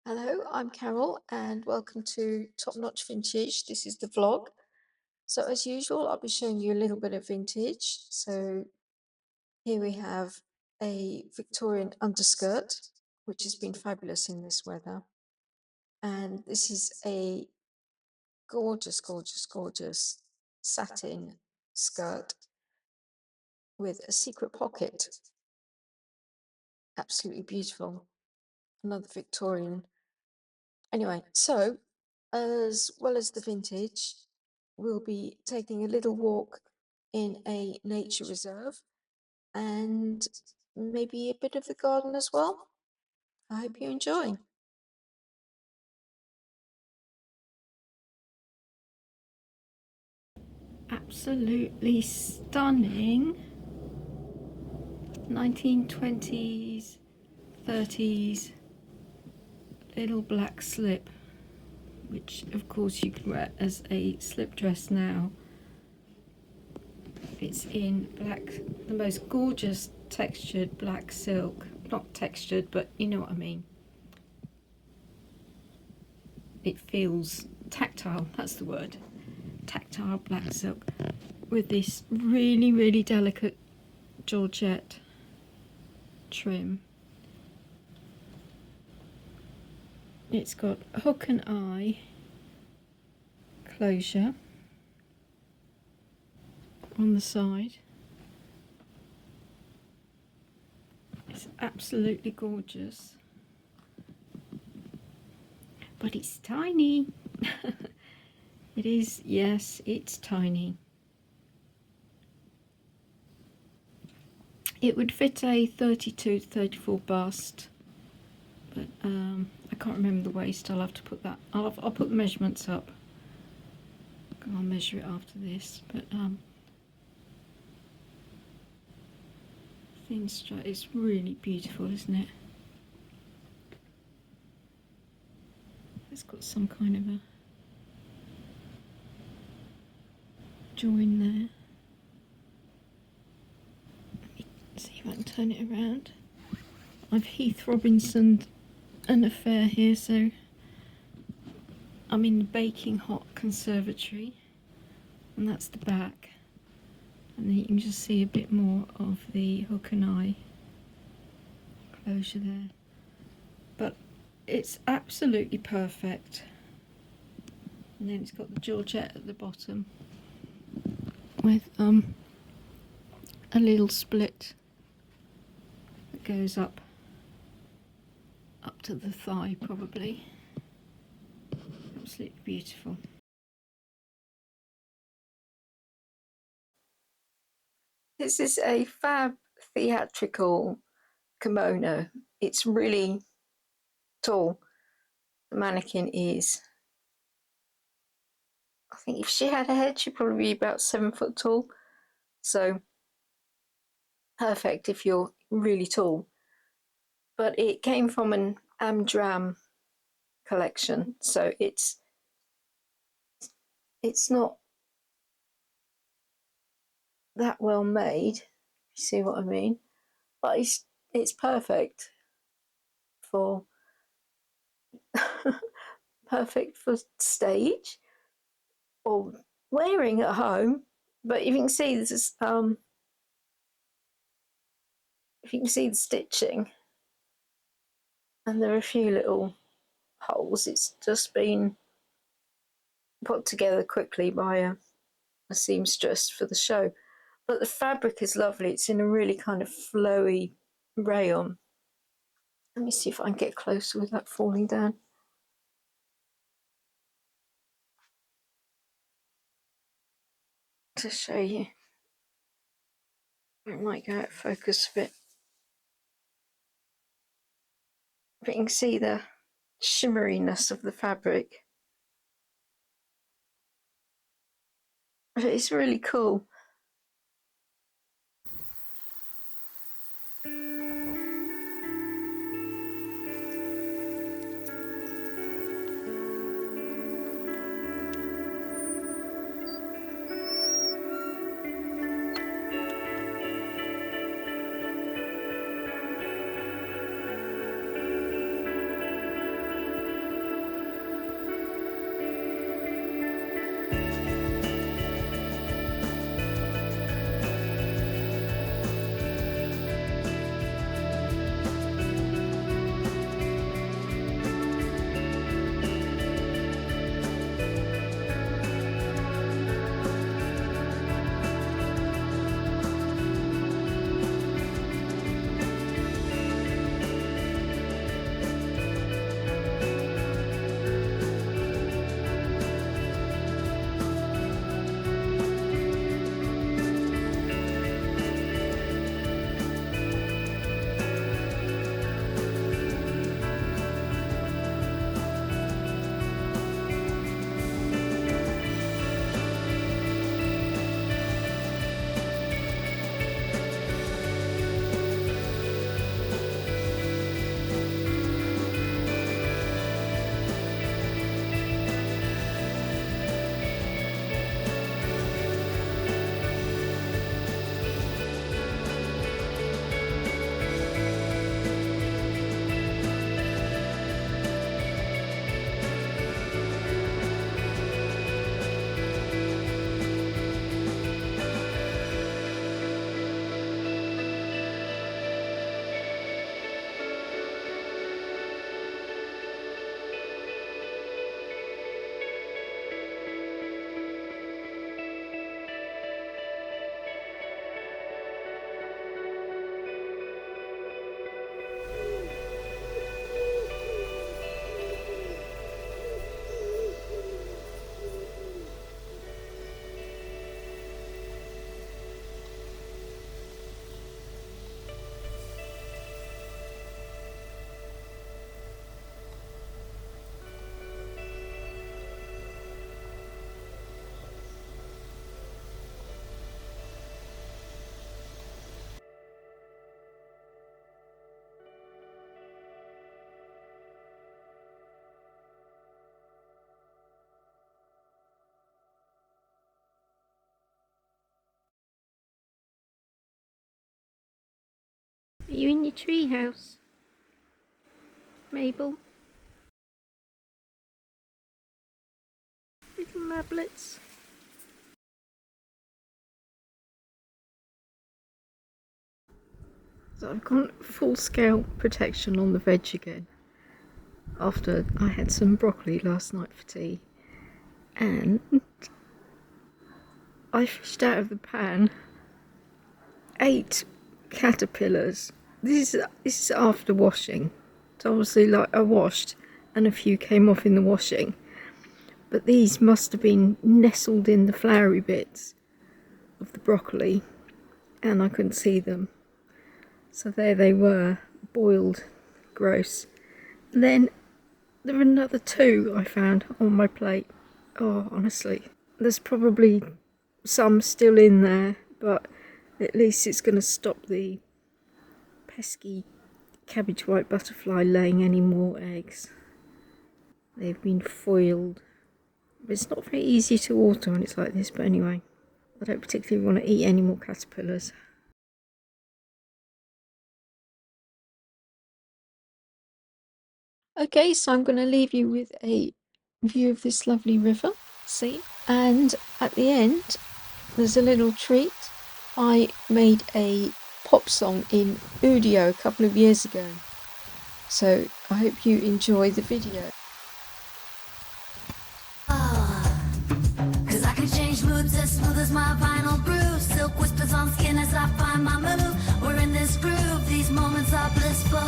Hello, I'm Carol and welcome to Top Notch Vintage. This is the vlog. So as usual, I'll be showing you a little bit of vintage. So here we have a Victorian underskirt, which has been fabulous in this weather. And this is a gorgeous, gorgeous, gorgeous satin skirt with a secret pocket. Absolutely beautiful. Another Victorian. Anyway, so as well as the vintage, we'll be taking a little walk in a nature reserve and maybe a bit of the garden as well. I hope you enjoy. Absolutely stunning 1920s, 30s little black slip, which of course you can wear as a slip dress now. It's in black, the most gorgeous textured black silk. Not textured, but you know what I mean. It feels tactile, that's the word. Tactile black silk with this really, really delicate georgette trim. It's got hook and eye closure on the side. It's absolutely gorgeous, but it's tiny. It is, yes, it's tiny. It would fit a 32 to 34 bust, but I can't remember the waist. I'll have to put that. I'll put the measurements up. I'll measure it after this, but thin strut. It's really beautiful, isn't it? It's got some kind of a join there. Let me see if I can turn it around. I've Heath Robinson an affair here, so I'm in the baking hot conservatory, and that's the back, and then you can just see a bit more of the hook and eye closure there, but it's absolutely perfect. And then it's got the georgette at the bottom with a little split that goes up to the thigh, probably. Absolutely beautiful. This is a fab theatrical kimono. It's really tall. The mannequin is, I think if she had a head, she'd probably be about 7 foot tall. So perfect if you're really tall. But it came from an Amdram collection, so it's not that well made, you see what I mean, but it's perfect for perfect for stage or wearing at home. But you can see this is if you can see the stitching, and there are a few little holes. It's just been put together quickly by a seamstress for the show. But the fabric is lovely. It's in a really kind of flowy rayon. Let me see if I can get closer without falling down. To show you. It might go out of focus a bit. But you can see the shimmeriness of the fabric. It's really cool. Are you in your tree house, Mabel? Little lablets. So I've gone full scale protection on the veg again after I had some broccoli last night for tea, and I fished out of the pan 8 caterpillars. This is after washing. So obviously, like, I washed and a few came off in the washing, but these must have been nestled in the flowery bits of the broccoli and I couldn't see them. So there they were, boiled, gross. And then there were another 2 I found on my plate. Oh, honestly, there's probably some still in there, but at least it's going to stop the pesky cabbage white butterfly laying any more eggs. They've been foiled. It's not very easy to water when it's like this, but anyway, I don't particularly want to eat any more caterpillars. Okay, so I'm going to leave you with a view of this lovely river scene, and at the end there's a little treat. I made a pop song in Udio a couple of years ago, so I hope you enjoy the video. Cause I can change moods as smooth as my vinyl groove. Silk whispers on skin as I find my move. We're in this groove, these moments are blissful.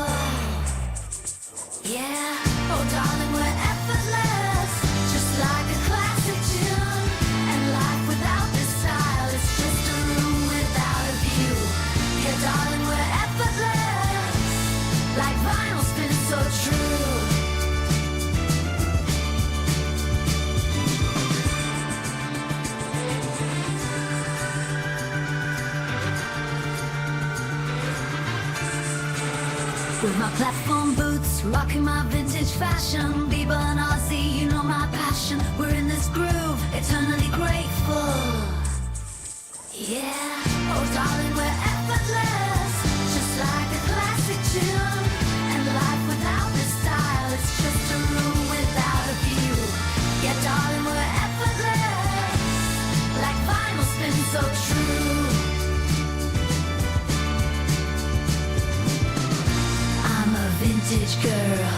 Yeah, oh darling, we're effortless, just like a classic tune. And life without this style, it's just a room without a view. Yeah, darling, we're effortless, like vinyl spins so true. With my platform boots, rocking my vintage fashion. Bieber and Ozzy, you know my passion. We're in this groove, eternally grateful. Yeah, oh darling, we're effortless, just like a classic tune. And life without this style, it's just a room without a view. Yeah, darling, we're effortless, like vinyl spins so true. Vintage girl,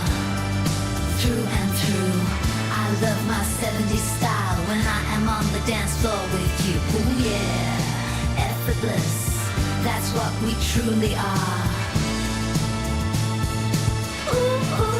through and through. I love my 70s style when I am on the dance floor with you. Ooh yeah, effortless, that's what we truly are. Ooh, ooh.